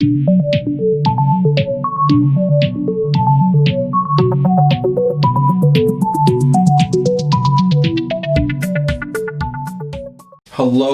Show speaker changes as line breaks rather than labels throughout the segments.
Hello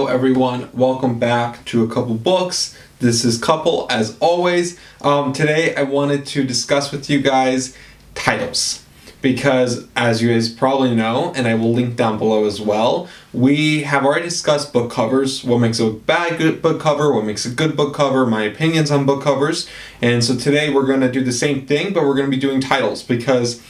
everyone, welcome back to A Kupel Books. This is Kupel as always. Today I wanted to discuss with you guys titles, because as you guys probably know, and I will link down below as well, we have already discussed book covers, what makes a good book cover, what makes a good book cover, my opinions on book covers, and so today we're going to do the same thing, but we're going to be doing titles, because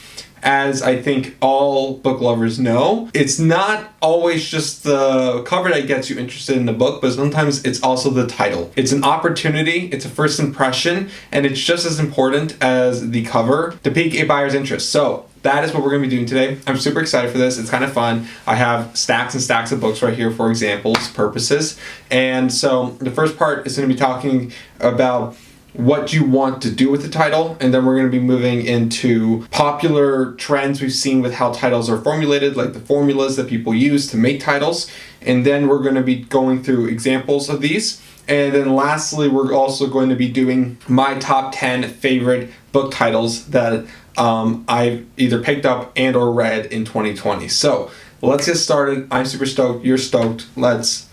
as I think all book lovers know, it's not always just the cover that gets you interested in the book, but sometimes it's also the title. It's an opportunity, it's a first impression, and it's just as important as the cover to pique a buyer's interest. So that is what we're going to be doing today. I'm super excited for this. It's kind of fun. I have stacks and stacks of books right here for examples purposes. And so the first part is going to be talking about what you want to do with the title, and then we're going to be moving into popular trends we've seen with how titles are formulated, like the formulas that people use to make titles, and then we're going to be going through examples of these, and then lastly we're also going to be doing my top 10 favorite book titles that I've either picked up and or read in 2020. So let's get started. I'm super stoked, you're stoked, let's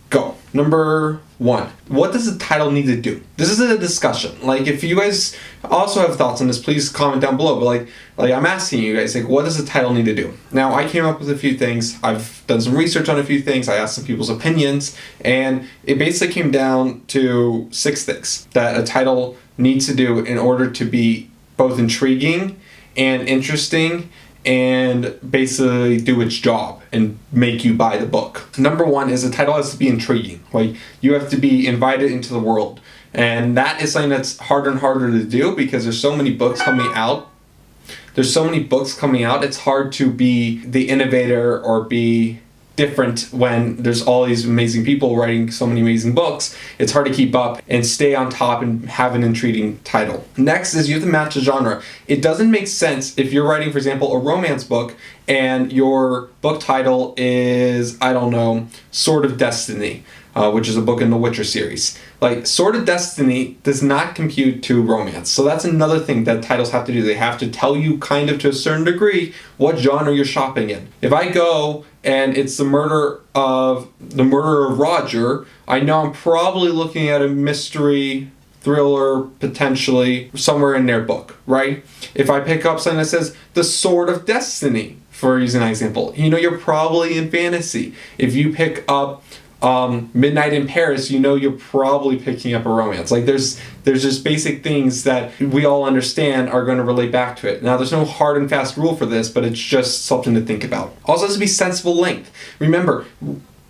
go. Number 1, what does the title need to do? This is a discussion. Like, if you guys also have thoughts on this, please comment down below. But like I'm asking you guys, like, what does the title need to do? Now, I came up with a few things. I've done some research on a few things. I asked some people's opinions, and it basically came down to 6 things that a title needs to do in order to be both intriguing and interesting and basically do its job and make you buy the book. Number 1 is the title has to be intriguing. Like, you have to be invited into the world. And that is something that's harder and harder to do because there's so many books coming out. It's hard to be the innovator or be different when there's all these amazing people writing so many amazing books. It's hard to keep up and stay on top and have an intriguing title. Next is you have to match the genre. It doesn't make sense if you're writing, for example, a romance book and your book title is, I don't know, Sword of Destiny, which is a book in the Witcher series. Like, Sword of Destiny does not compute to romance. So that's another thing that titles have to do. They have to tell you kind of to a certain degree what genre you're shopping in. If I go and it's the murderer of Roger, I know I'm probably looking at a mystery thriller, potentially somewhere in their book, right? If I pick up something that says The Sword of Destiny, for using an example, you know you're probably in fantasy. If you pick up Midnight in Paris, you know you're probably picking up a romance. Like, there's just basic things that we all understand are going to relate back to it. Now, there's no hard and fast rule for this, but it's just something to think about. Also, it has to be sensible length. Remember,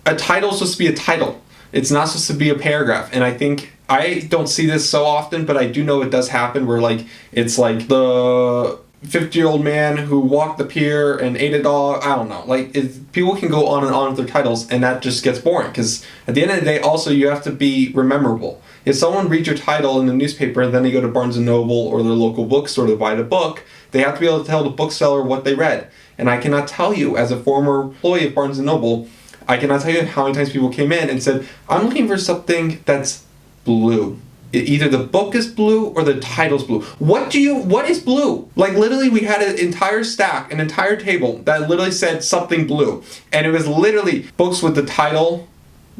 a title is supposed to be a title. It's not supposed to be a paragraph. And I think I don't see this so often, but I do know it does happen where, like, it's like the 50-year-old man who walked the pier and ate a dog. I don't know. Like, people can go on and on with their titles, and that just gets boring. Because at the end of the day, also, you have to be rememberable. If someone reads your title in the newspaper and then they go to Barnes & Noble or their local bookstore to buy the book, they have to be able to tell the bookseller what they read. And I cannot tell you, as a former employee of Barnes & Noble, I cannot tell you how many times people came in and said, I'm looking for something that's blue. Either the book is blue or the title's blue. What is blue? Like, literally, we had an entire stack, an entire table that literally said something blue. And it was literally books with the title,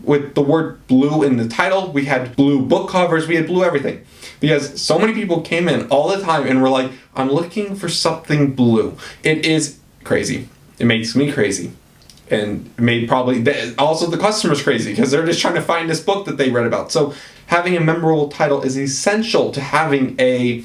with the word blue in the title. We had blue book covers. We had blue everything. Because so many people came in all the time and were like, I'm looking for something blue. It is crazy. It makes me crazy. And made probably also the customers crazy because they're just trying to find this book that they read about. So having a memorable title is essential to having a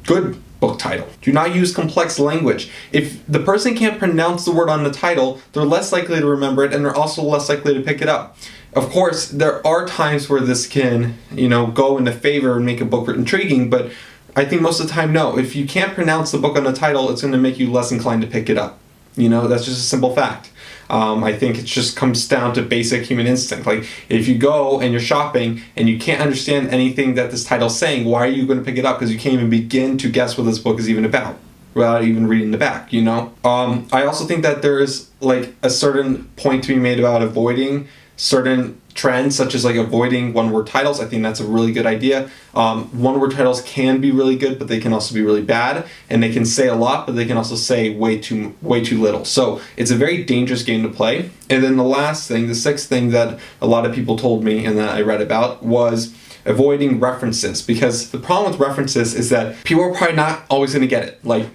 good book title. Do not use complex language. If the person can't pronounce the word on the title, they're less likely to remember it, and they're also less likely to pick it up. Of course, there are times where this can, go into favor and make a book intriguing, but I think most of the time, no. If you can't pronounce the book on the title, it's going to make you less inclined to pick it up. That's just a simple fact. I think it just comes down to basic human instinct. Like, if you go and you're shopping and you can't understand anything that this title's saying, why are you going to pick it up? Because you can't even begin to guess what this book is even about without even reading the back, I also think that there is, like, a certain point to be made about avoiding certain trends, such as like avoiding one-word titles. I think that's a really good idea. One-word titles can be really good, but they can also be really bad, and they can say a lot, but they can also say way too little. So it's a very dangerous game to play. And then the sixth thing that a lot of people told me and that I read about was avoiding references, because the problem with references is that people are probably not always going to get it. Like,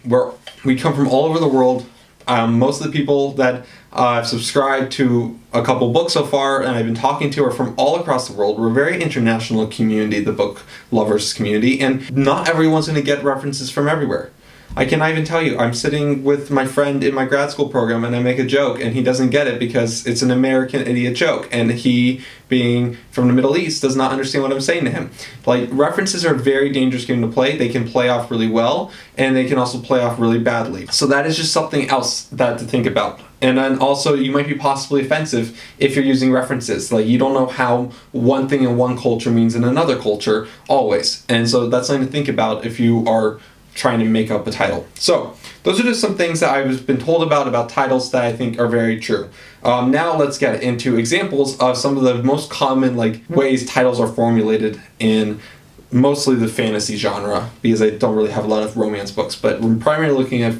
we come from all over the world. Most of the people that I've subscribed to a couple books so far and I've been talking to are from all across the world. We're a very international community, the book lovers community, and not everyone's going to get references from everywhere. I cannot even tell you, I'm sitting with my friend in my grad school program and I make a joke and he doesn't get it because it's an American idiot joke, and he, being from the Middle East, does not understand what I'm saying to him. Like, references are a very dangerous game to play. They can play off really well and they can also play off really badly. So that is just something else to think about. And then also, you might be possibly offensive if you're using references. Like, you don't know how one thing in one culture means in another culture always. And so that's something to think about if you are trying to make up a title. So those are just some things that I've been told about titles that I think are very true. Now let's get into examples of some of the most common ways titles are formulated in mostly the fantasy genre, because I don't really have a lot of romance books, but we're primarily looking at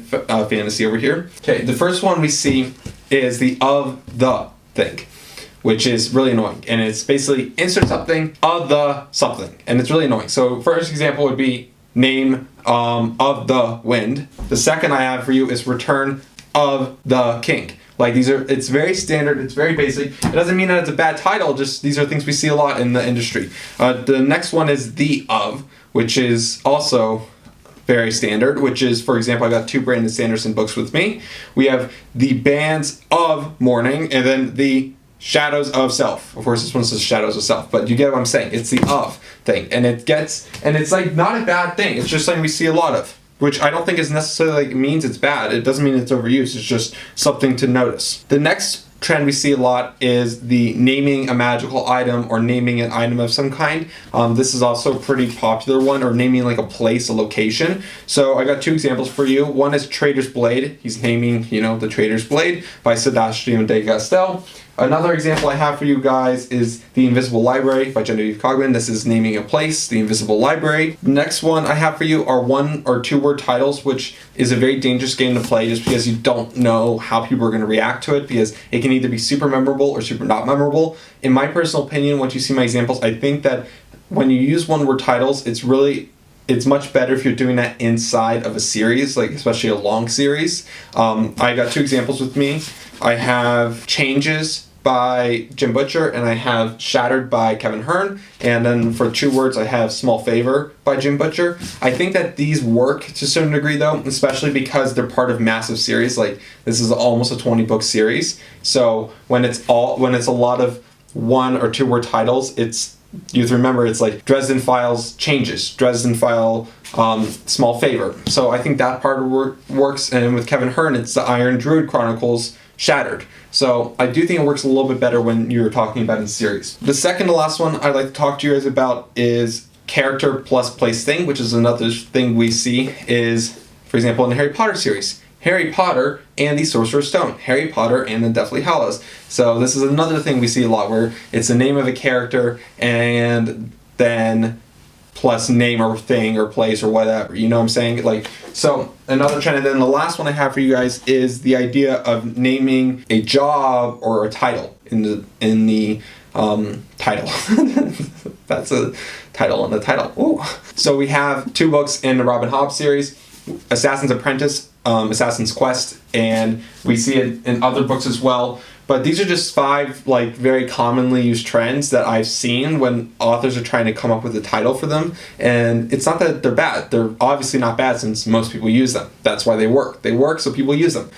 fantasy over here. Okay, the first one we see is the of the thing, which is really annoying, and it's basically insert something of the something, and it's really annoying. So first example would be name of the wind. The second I have for you is return of the king. It's very standard, it's very basic. It doesn't mean that it's a bad title, just these are things we see a lot in the industry. The next one is the of, which is also very standard, which is, for example, I got two Brandon Sanderson books with me. We have the bands of morning, and then the shadows of self. Of course, this one says shadows of self, but you get what I'm saying. It's the of thing, and it's not a bad thing. It's just something we see a lot of, which I don't think is necessarily means it's bad. It doesn't mean it's overused. It's just something to notice. The next trend we see a lot is the naming a magical item or naming an item of some kind. This is also a pretty popular one, or naming a place, a location. So I got two examples for you. One is Trader's Blade. He's naming, the Trader's Blade by Sebastian de Castell. Another example I have for you guys is The Invisible Library by Genevieve Cogman. This is naming a place, The Invisible Library. Next one I have for you are 1 or 2 word titles, which is a very dangerous game to play just because you don't know how people are going to react to it, because it can either be super memorable or super not memorable. In my personal opinion, once you see my examples, I think that when you use 1 word titles, it's much better if you're doing that inside of a series, especially a long series. I got 2 examples with me. I have Changes by Jim Butcher, and I have Shattered by Kevin Hearn, and then for 2 words I have Small Favor by Jim Butcher. I think that these work to a certain degree though, especially because they're part of massive series. This is almost a 20 book series, so when it's a lot of 1 or 2 word titles, you have to remember it's like Dresden Files Changes, Dresden File Small Favor. So I think that part works, and with Kevin Hearn it's the Iron Druid Chronicles Shattered. So I do think it works a little bit better when you're talking about in series. The second to last one I'd like to talk to you guys about is character plus place thing, which is another thing we see is, for example, in the Harry Potter series. Harry Potter and the Sorcerer's Stone, Harry Potter and the Deathly Hallows. So this is another thing we see a lot, where it's the name of a character and then plus name or thing or place or whatever, you know what I'm saying? So another trend, and then the last one I have for you guys is the idea of naming a job or a title in the title. That's a title in the title. Ooh. So we have 2 books in the Robin Hobb series, Assassin's Apprentice, Assassin's Quest, and we see it in other books as well. But these are just 5 very commonly used trends that I've seen when authors are trying to come up with a title for them. And it's not that they're bad. They're obviously not bad since most people use them. That's why they work. They work so people use them.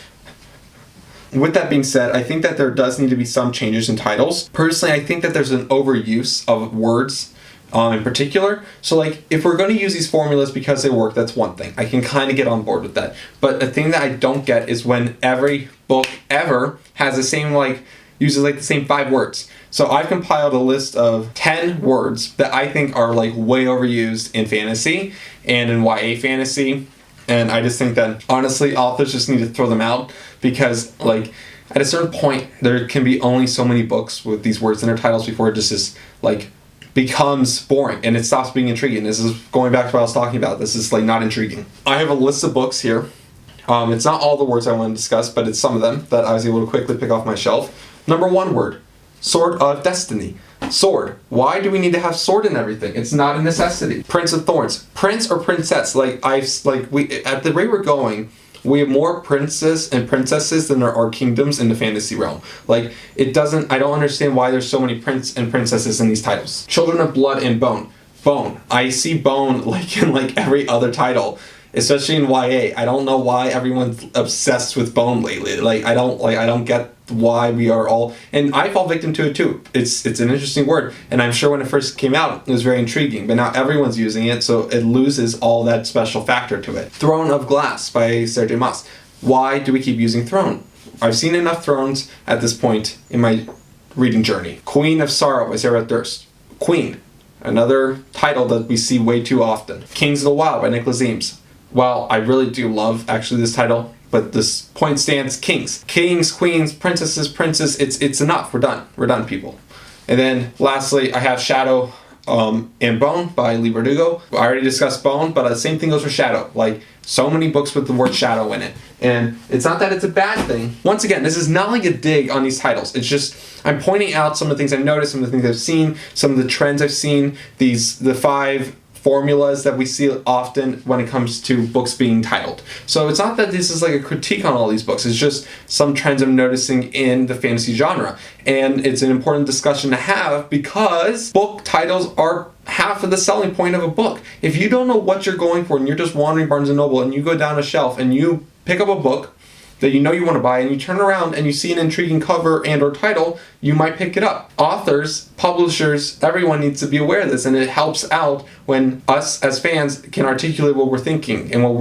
With that being said, I think that there does need to be some changes in titles. Personally, I think that there's an overuse of words in particular. So if we're going to use these formulas because they work, that's one thing. I can kind of get on board with that. But the thing that I don't get is when every book ever has the same uses the same 5 words. So I've compiled a list of 10 words that I think are way overused in fantasy and in YA fantasy. And I just think that honestly authors just need to throw them out, because at a certain point, there can be only so many books with these words in their titles before it just is like becomes boring and it stops being intriguing. This is going back to what I was talking about. This is like not intriguing. I have a list of books here. It's not all the words I want to discuss, but it's some of them that I was able to quickly pick off my shelf. Number 1 word, Sword of Destiny. Sword. Why do we need to have sword in everything? It's not a necessity. Prince of Thorns. Prince or princess. At the rate we're going, we have more princes and princesses than there are kingdoms in the fantasy realm. I don't understand why there's so many prince and princesses in these titles. Children of Blood and Bone. Bone. I see bone in every other title, especially in YA. I don't know why everyone's obsessed with bone lately. I don't get why we are all, and I fall victim to it too. It's an interesting word, and I'm sure when it first came out it was very intriguing, but now everyone's using it, so it loses all that special factor to it. Throne of Glass by Sarah J. Maas. Why do we keep using throne? I've seen enough thrones at this point in my reading journey. Queen of Sorrow by Sarah Durst. Queen, another title that we see way too often. Kings of the Wild by Nicholas Eames. Well, I really do love actually this title, but this point stands: kings, queens, princesses, princes. It's enough. We're done, people. And then lastly, I have Shadow and Bone by Lee Verdugo. I already discussed Bone, but the same thing goes for Shadow. So many books with the word shadow in it, and it's not that it's a bad thing. Once again, this is not like a dig on these titles. It's just I'm pointing out some of the things I've noticed, some of the things I've seen, some of the trends I've seen. The 5 formulas that we see often when it comes to books being titled. So it's not that this is like a critique on all these books, it's just some trends I'm noticing in the fantasy genre. And it's an important discussion to have because book titles are half of the selling point of a book. If you don't know what you're going for and you're just wandering Barnes & Noble and you go down a shelf and you pick up a book that you know you want to buy and you turn around and you see an intriguing cover and or title, you might pick it up. Authors, publishers, everyone needs to be aware of this, and it helps out when us as fans can articulate what we're thinking and what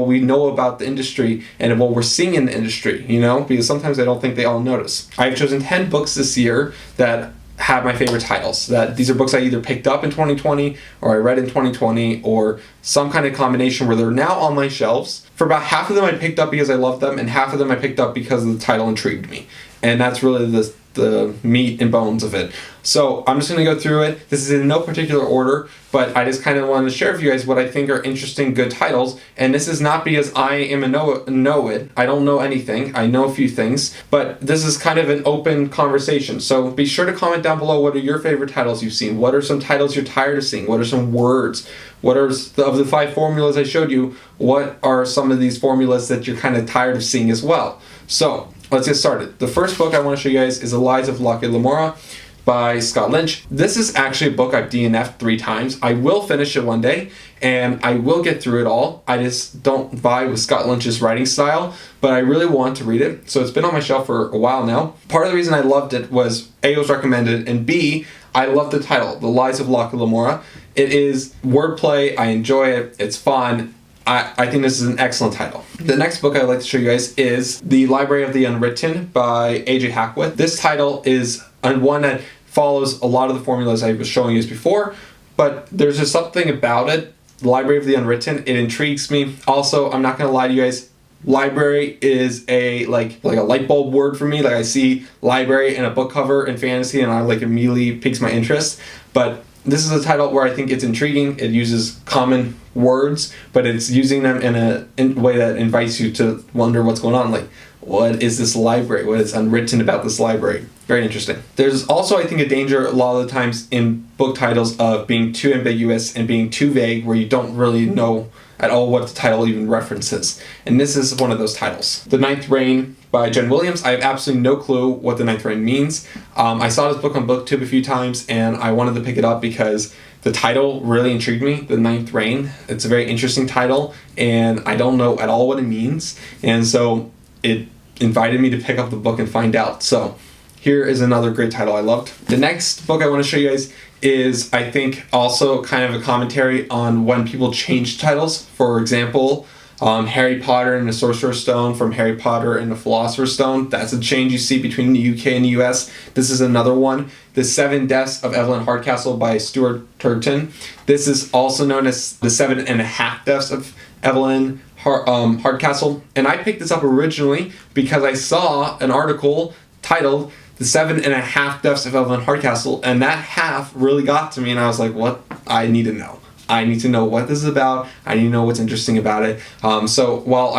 we know about the industry and what we're seeing in the industry, because sometimes I don't think they all notice. I've chosen 10 books this year that have my favorite titles. That these are books I either picked up in 2020 or I read in 2020 or some kind of combination where they're now on my shelves. For about half of them I picked up because I loved them, and half of them I picked up because the title intrigued me. And that's really the meat and bones of it. So I'm just going to go through it. This is in no particular order, but I just kind of wanted to share with you guys what I think are interesting, good titles. And this is not because I am a know-it. I don't know anything. I know a few things, but this is kind of an open conversation. So be sure to comment down below, what are your favorite titles you've seen? What are some titles you're tired of seeing? What are some words? What are, of the 5 formulas I showed you, what are some of these formulas that you're kind of tired of seeing as well? So let's get started. The first book I want to show you guys is The Lies of Locke Lamora by Scott Lynch. This is actually a book I've DNF'd 3 times. I will finish it one day, and I will get through it all. I just don't vibe with Scott Lynch's writing style, but I really want to read it. So it's been on my shelf for a while now. Part of the reason I loved it was A, it was recommended, and B, I love the title, The Lies of Locke Lamora. It is wordplay. I enjoy it. It's fun. I think this is an excellent title. The next book I'd like to show you guys is The Library of the Unwritten by A.J. Hackwith. This title is one that follows a lot of the formulas I was showing you before, but there's just something about it. The Library of the Unwritten, it intrigues me. Also, I'm not going to lie to you guys, library is a like a light bulb word for me. I see library and a book cover in fantasy and I immediately piques my interest. But this is a title where I think it's intriguing. It uses common words, but it's using them in a way that invites you to wonder what's going on. What is this library? What is unwritten about this library? Very interesting. There's also, I think, a danger a lot of the times in book titles of being too ambiguous and being too vague where you don't really know at all what the title even references. And this is one of those titles. The Ninth Reign by Jen Williams. I have absolutely no clue what The Ninth Reign means. I saw this book on BookTube a few times and I wanted to pick it up because the title really intrigued me, The Ninth Reign. It's a very interesting title and I don't know at all what it means. And so it invited me to pick up the book and find out. So here is another great title I loved. The next book I want to show you guys is, I think, also kind of a commentary on when people change titles. For example, Harry Potter and the Sorcerer's Stone from Harry Potter and the Philosopher's Stone. That's a change you see between the UK and the US. This is another one. The 7 Deaths of Evelyn Hardcastle by Stuart Turton. This is also known as The 7.5 Deaths of Evelyn Hardcastle, and I picked this up originally because I saw an article titled "The 7.5 Deaths of Evelyn Hardcastle," and that half really got to me, and I was like, "What? I need to know. I need to know what this is about. I need to know what's interesting about it." So while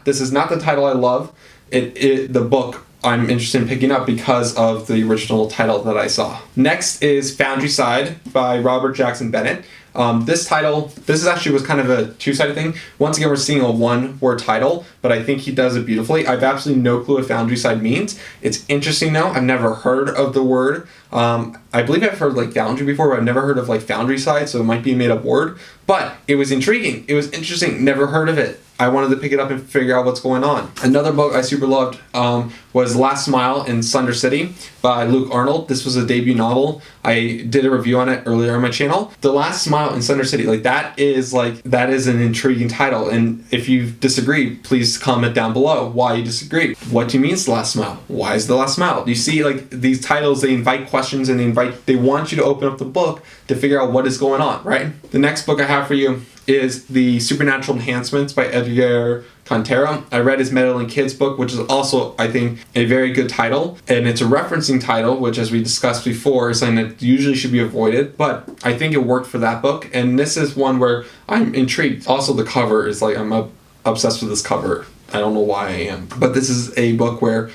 this is not the title I love. The book I'm interested in picking up because of the original title that I saw. Next is Foundryside by Robert Jackson Bennett. This actually was kind of a two-sided thing. Once again, we're seeing a one-word title, but I think he does it beautifully. I've absolutely no clue what Foundryside means. It's interesting though. I've never heard of the word. I believe I've heard like foundry before, but I've never heard of like Foundryside, so it might be a made-up word. But it was intriguing. It was interesting. Never heard of it. I wanted to pick it up and figure out what's going on. Another book I super loved was Last Smile in Slender City by Luke Arnold. This was a debut novel. I did a review on it earlier on my channel. The Last Smile in Slender City, that is an intriguing title. And if you disagree, please comment down below why you disagree. What do you mean it's the last smile? Why is the last smile? You see, these titles, they invite questions and they want you to open up the book to figure out what is going on, right? The next book I have for you is The Supernatural Enhancements by Edgar Cantera. I read his Meddling Kids book, which is also, I think, a very good title. And it's a referencing title, which, as we discussed before, is something that usually should be avoided. But I think it worked for that book. And this is one where I'm intrigued. Also, the cover is I'm obsessed with this cover. I don't know why I am. But this is a book where,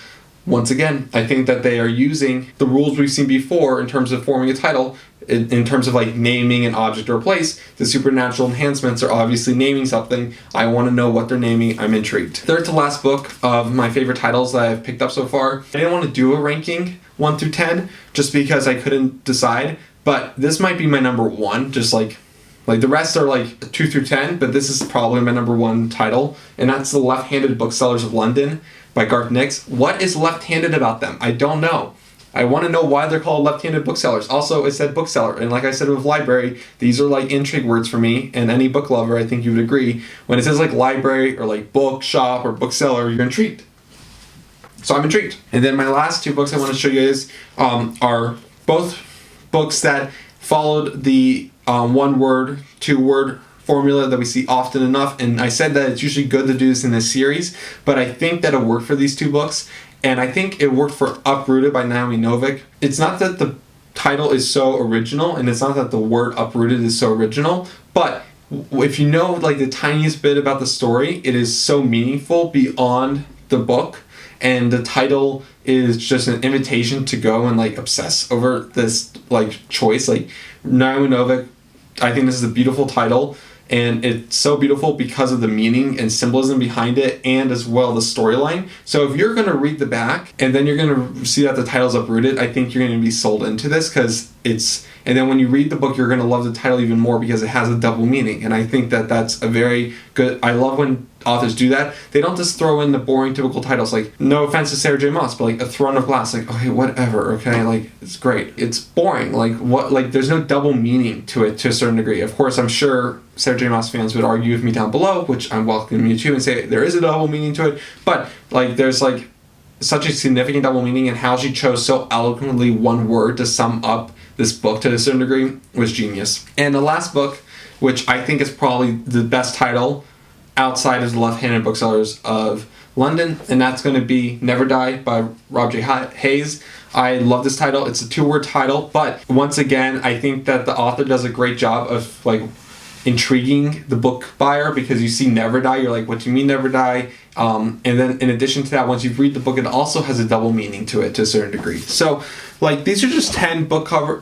once again, I think that they are using the rules we've seen before in terms of forming a title, in terms of naming an object or a place. The supernatural enhancements are obviously naming something. I want to know what they're naming. I'm intrigued. Third to last book of my favorite titles that I've picked up so far. I didn't want to do a ranking 1 through 10 just because I couldn't decide, but this might be my number one, just like the rest are 2 through 10, but this is probably my number one title, and that's The Left-Handed Booksellers of London by Garth Nix. What is left-handed about them? I don't know. I want to know why they're called left-handed booksellers. Also, it said bookseller, and like I said with library, these are intrigue words for me, and any book lover, I think you would agree. When it says library or bookshop or bookseller, you're intrigued. So I'm intrigued. And then my last two books I want to show you are both books that followed the one-word, two-word formula that we see often enough, and I said that it's usually good to do this in this series, but I think that it worked for these two books. And I think it worked for Uprooted by Naomi Novik. It's not that the title is so original, and it's not that the word uprooted is so original, but if you know the tiniest bit about the story, it is so meaningful beyond the book, and the title is just an invitation to go and obsess over this choice. Naomi Novik, I think this is a beautiful title. And it's so beautiful because of the meaning and symbolism behind it, and as well the storyline. So if you're going to read the back and then you're going to see that the title's Uprooted, I think you're going to be sold into this and then when you read the book, you're going to love the title even more because it has a double meaning. And I think that that's a very good, I love when authors do that. They don't just throw in the boring typical titles, no offense to Sarah J. Maas, but A Throne of Glass, okay, whatever, okay, it's great. It's boring. There's no double meaning to it to a certain degree. Of course, I'm sure Sarah J. Maas fans would argue with me down below, which I'm welcoming you to, and say there is a double meaning to it, but there's such a significant double meaning, and how she chose so eloquently one word to sum up this book to a certain degree was genius. And the last book, which I think is probably the best title outside of The Left-Handed Booksellers of London, and that's going to be Never Die by Rob J. Hayes. I love this title. It's a 2-word title, but once again, I think that the author does a great job of intriguing the book buyer, because you see Never Die, you're what do you mean Never Die? And then in addition to that, once you read the book, it also has a double meaning to it to a certain degree. So these are just 10 book titles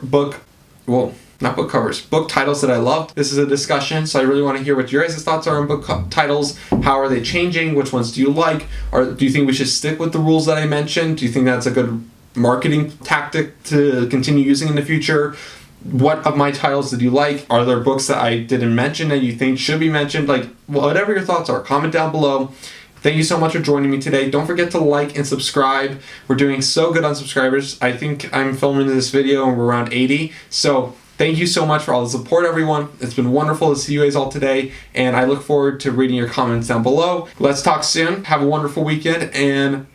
that I loved. This is a discussion, so I really want to hear what your guys' thoughts are on book titles. How are they changing? Which ones do you like? Or do you think we should stick with the rules that I mentioned? Do you think that's a good marketing tactic to continue using in the future? What of my titles did you like? Are there books that I didn't mention that you think should be mentioned? Whatever your thoughts are, comment down below. Thank you so much for joining me today. Don't forget to like and subscribe. We're doing so good on subscribers. I think I'm filming this video and we're around 80. So thank you so much for all the support, everyone. It's been wonderful to see you guys all today, and I look forward to reading your comments down below. Let's talk soon. Have a wonderful weekend, and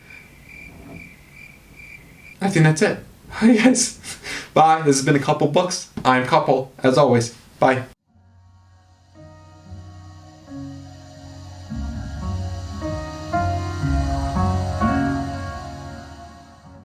I think that's it. Bye, guys. Bye. This has been A Kupel Books. I'm Kupel, as always. Bye.